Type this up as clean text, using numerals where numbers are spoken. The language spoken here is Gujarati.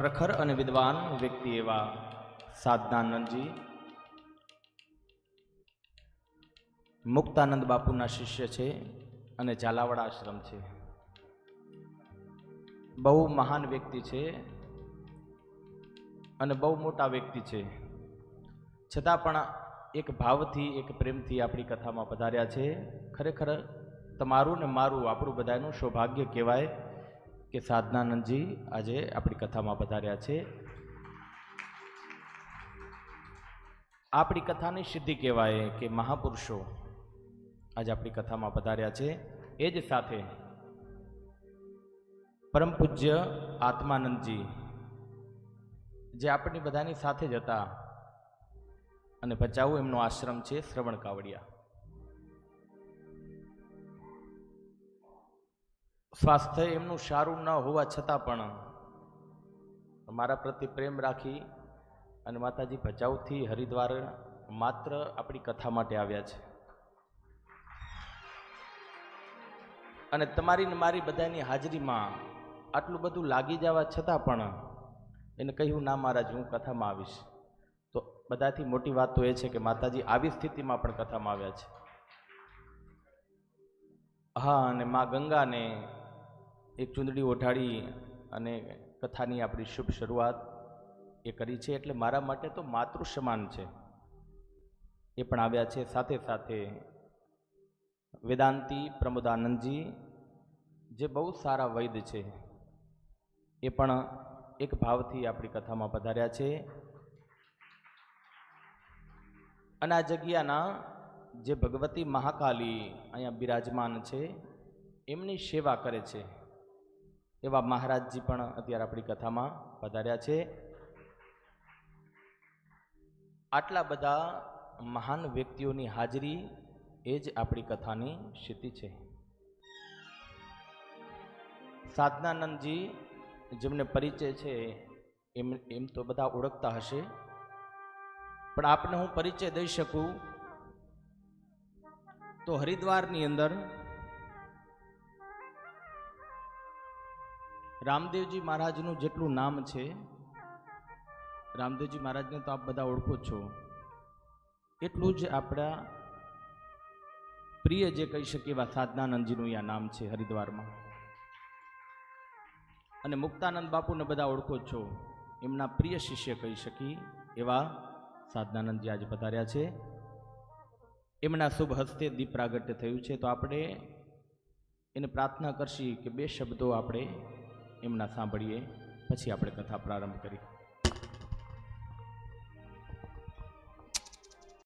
પ્રખર અને વિદ્વાન વ્યક્તિ એવા સાધનાનંદજી મુક્તાનંદ બાપુના શિષ્ય છે અને ઝાલાવાડ આશ્રમ છે. બહુ મહાન વ્યક્તિ છે અને બહુ મોટા વ્યક્તિ છે, છતાં પણ એક ભાવથી એક પ્રેમથી આપણી કથામાં પધાર્યા છે. ખરેખર તમારું ને મારું આપણું બધાનું સૌભાગ્ય કહેવાય કે સાધનાનંદજી આજે આપણી કથામાં પધાર્યા છે. આપણી કથાની સિદ્ધિ કહેવાય કે મહાપુરુષો આજે આપણી કથામાં પધાર્યા છે. એ જ સાથે પરમ પૂજ્ય આત્માનંદજી જે આપણી બધાની સાથે જ હતા અને ભચાઉ એમનો આશ્રમ છે શ્રવણ કાવડિયા. સ્વાસ્થ્ય એમનું સારું ન હોવા છતાં પણ મારા પ્રત્યે પ્રેમ રાખી અને માતાજી ભચાઉથી હરિદ્વાર માત્ર આપણી કથા માટે આવ્યા છે. અને તમારી ને મારી બધાની હાજરીમાં આટલું બધું લાગી જવા છતાં પણ એને કહ્યું, ના મહારાજ હું કથામાં આવીશ. તો બધાથી મોટી વાત તો એ છે કે માતાજી આવી સ્થિતિમાં પણ કથામાં આવ્યા છે. હા, અને મા ગંગાને એક ચૂંદડી ઓઢાડી અને કથાની આપણી શુભ શરૂઆત એ કરી છે, એટલે મારા માટે તો માતૃ સમાન છે. એ પણ આવ્યા છે. સાથે સાથે વેદાંતી પ્રમોદાનંદજી જે બહુ સારા વૈદ્ય છે, એ પણ એક ભાવથી આપણી કથામાં પધાર્યા છે. અને આ જગ્યાના જે ભગવતી મહાકાલી અહીંયા બિરાજમાન છે એમની સેવા કરે છે એવા મહારાજજી પણ અત્યારે આપણી કથામાં પધાર્યા છે. આટલા બધા મહાન વ્યક્તિઓની હાજરી એ જ આપણી કથાની સ્થિતિ છે. સાધનાનંદજી જેમને પરિચય છે એમ તો બધા ઓળખતા હશે, પણ આપને હું પરિચય દઈ શકું તો હરિદ્વારની અંદર રામદેવજી મહારાજનું જેટલું નામ છે, રામદેવજી મહારાજને તો આપ બધા ઓળખો છો, એટલું જ આપણા પ્રિય જે કહી શકીએ એવા સાધનાનંદજીનું અહીંયા નામ છે હરિદ્વારમાં. અને મુક્તાનંદ બાપુને બધા ઓળખો છો, એમના પ્રિય શિષ્ય કહી શકી એવા સાધનાનંદજી આજે પધાર્યા છે. એમના શુભ હસ્તે દીપ પ્રાગટ્ય થયું છે, તો આપણે એને પ્રાર્થના કરશી કે બે શબ્દો આપણે એમના સાંભળીએ, પછી આપણે કથા પ્રારંભ કરી.